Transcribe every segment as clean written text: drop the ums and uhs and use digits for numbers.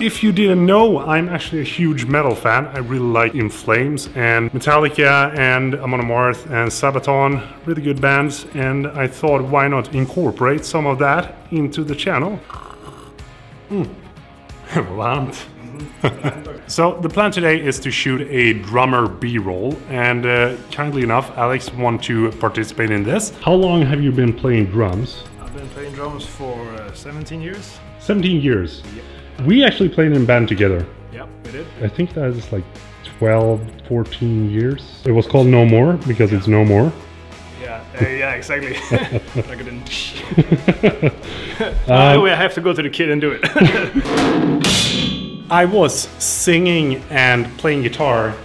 If you didn't know, I'm actually a huge metal fan. I really like In Flames and Metallica and Amon Amarth and Sabaton, really good bands, and I thought why not incorporate some of that into the channel. Varmt. So the plan today is to shoot a drummer B-roll, and kindly enough Alex want to participate in this. How long have you been playing drums? I've been playing drums for 17 years. 17 years? Yep. We actually played in a band together. Yep, we did. I think that is like 12, 14 years. It was called No More because it's no more. Yeah, exactly. I couldn't. I have to go to the kid and do it. I was singing and playing guitar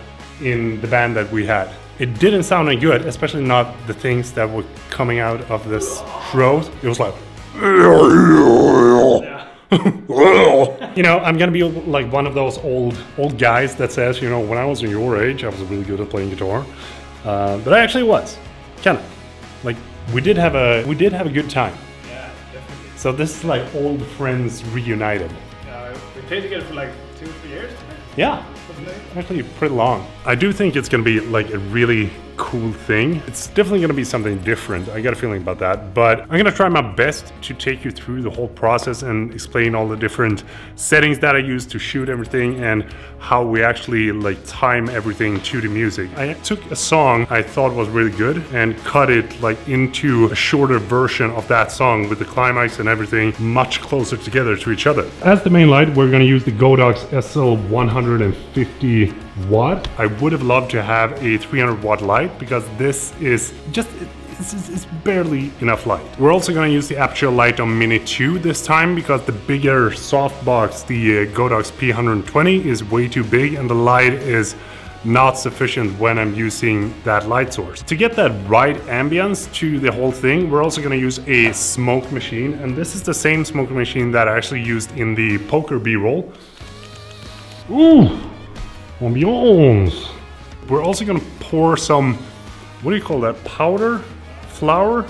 in the band that we had. It didn't sound any good, especially not the things that were coming out of this throat. It was like... You know, I'm gonna be like one of those old guys that says, you know, when I was in your age, I was really good at playing guitar. But I actually was, kinda. Like we did have a good time. Yeah, definitely. So this is like old friends reunited. We played together for like 2-3 years. Yeah, actually pretty long. I do think it's gonna be like a really cool thing. It's definitely gonna be something different. I got a feeling about that, but I'm gonna try my best to take you through the whole process and explain all the different settings that I use to shoot everything and how we actually like time everything to the music. I took a song I thought was really good and cut it like into a shorter version of that song with the climax and everything much closer together to each other. As the main light, we're gonna use the Godox SL 150 watt. I would have loved to have a 300 watt light because this is just it's barely enough light. We're also going to use the Aperture Lighton Mini 2 this time because the bigger softbox, the Godox P120, is way too big and the light is not sufficient when I'm using that light source. To get that right ambience to the whole thing, we're also going to use a smoke machine, and this is the same smoke machine that I actually used in the poker B-roll. Ooh! Ambiance! We're also gonna pour some, what do you call that, powder? Flour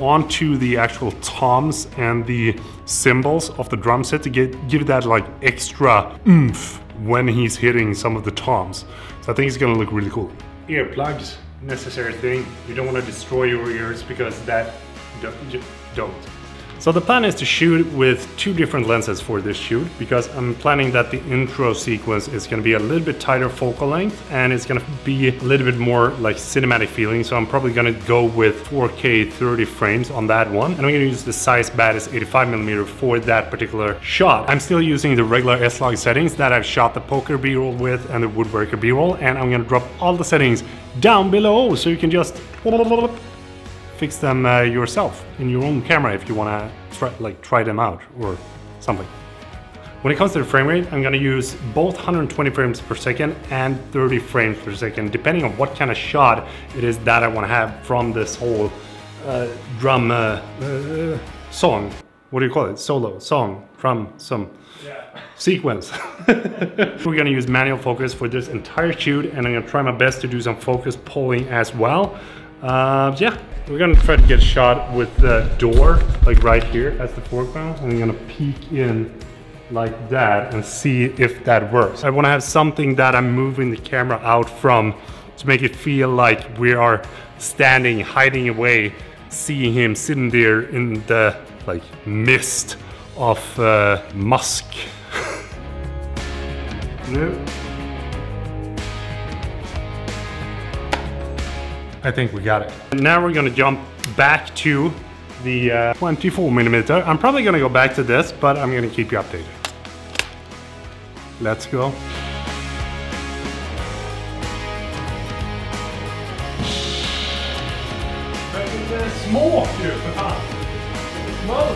onto the actual toms and the cymbals of the drum set to give that like extra oomph when he's hitting some of the toms. So I think it's gonna look really cool. Earplugs, necessary thing. You don't want to destroy your ears because that don't. So the plan is to shoot with 2 different lenses for this shoot because I'm planning that the intro sequence is going to be a little bit tighter focal length and it's going to be a little bit more like cinematic feeling. So I'm probably going to go with 4K 30 frames on that one. And I'm going to use the size baddest 85mm for that particular shot. I'm still using the regular S-Log settings that I've shot the poker B-roll with and the woodworker B-roll, and I'm going to drop all the settings down below so you can just fix them yourself in your own camera if you want to try them out or something. When it comes to the frame rate, I'm going to use both 120 frames per second and 30 frames per second, depending on what kind of shot it is that I want to have from this whole drum song. What do you call it? Solo, song, drum, some sequence. We're going to use manual focus for this entire shoot, and I'm going to try my best to do some focus pulling as well. Yeah, we're gonna try to get a shot with the door, like right here as the foreground. I'm gonna peek in like that and see if that works. I wanna have something that I'm moving the camera out from to make it feel like we are standing, hiding away, seeing him sitting there in the like mist of musk. No. I think we got it. And now we're gonna jump back to the 24mm. I'm probably gonna go back to this, but I'm gonna keep you updated. Let's go. Små ju för fan. Små.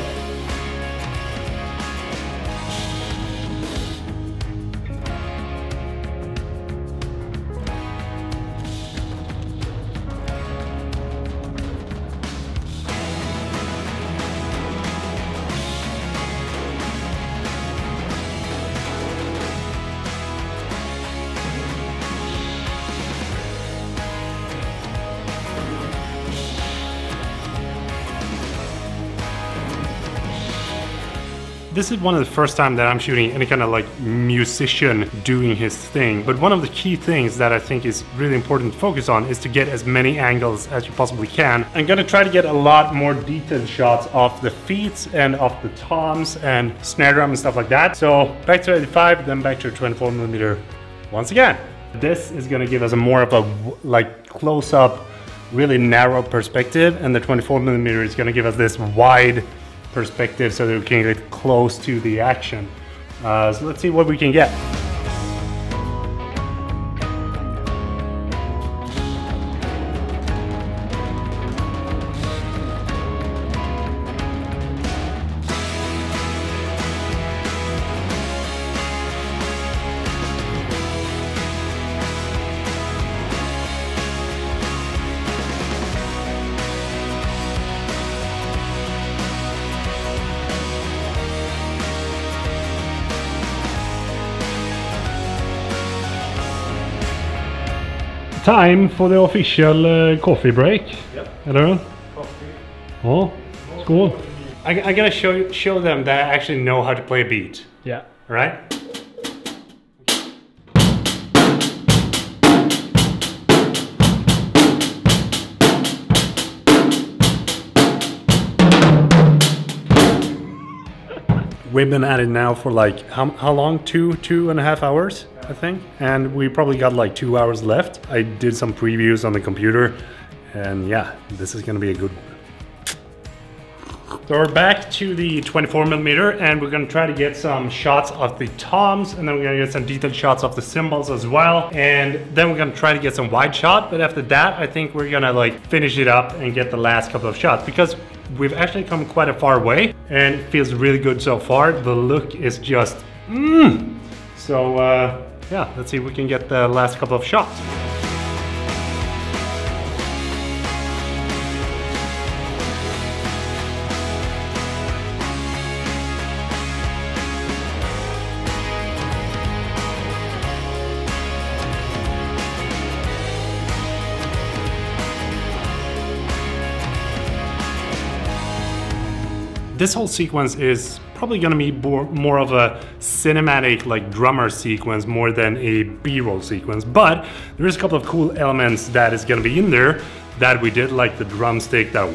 this is one of the first time that I'm shooting any kind of like musician doing his thing. But one of the key things that I think is really important to focus on is to get as many angles as you possibly can. I'm gonna try to get a lot more detailed shots of the feet and of the toms and snare drum and stuff like that. So back to 85, then back to 24mm once again. This is gonna give us a more of a like close-up, really narrow perspective, and the 24mm is gonna give us this wide perspective so that we can get close to the action. So let's see what we can get. Time for the official coffee break. Yep. Hello. Coffee. Oh, cool. I gotta show them that I actually know how to play a beat. Yeah. All right. We've been at it now for like how long? 2.5 hours, I think. And we probably got like 2 hours left. I did some previews on the computer, and yeah, this is gonna be a good one. So we're back to the 24mm, and we're gonna try to get some shots of the toms, and then we're gonna get some detailed shots of the cymbals as well. And then we're gonna try to get some wide shot, but after that, I think we're gonna like finish it up and get the last couple of shots, because we've actually come quite a far way, and it feels really good so far. The look is just, So yeah, let's see if we can get the last couple of shots. This whole sequence is probably gonna be more of a cinematic like drummer sequence more than a B-roll sequence, but there is a couple of cool elements that is gonna be in there that we did, like the drumstick that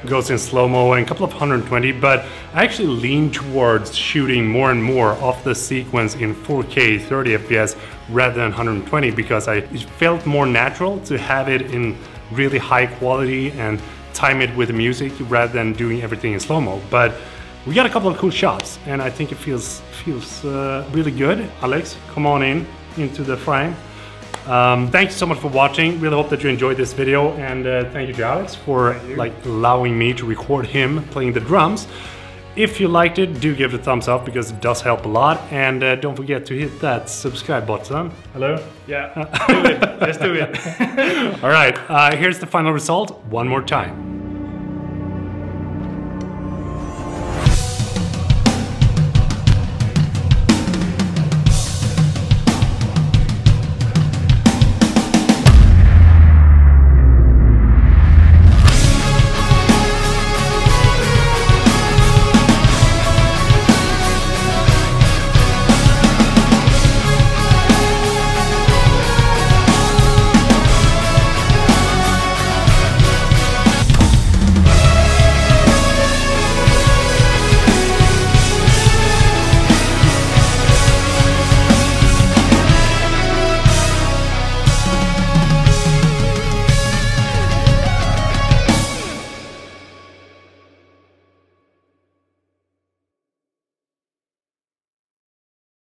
goes in slow-mo and a couple of 120, but I actually lean towards shooting more and more of the sequence in 4K 30 FPS rather than 120, because it felt more natural to have it in really high quality and time it with the music rather than doing everything in slow-mo. But we got a couple of cool shots, and I think it feels really good. Alex, come on into the frame. Thank you so much for watching. Really hope that you enjoyed this video, and thank you to Alex for like allowing me to record him playing the drums. If you liked it, do give it a thumbs up, because it does help a lot, and don't forget to hit that subscribe button. Hello? Yeah, do it. Let's do it. All right, here's the final result one more time.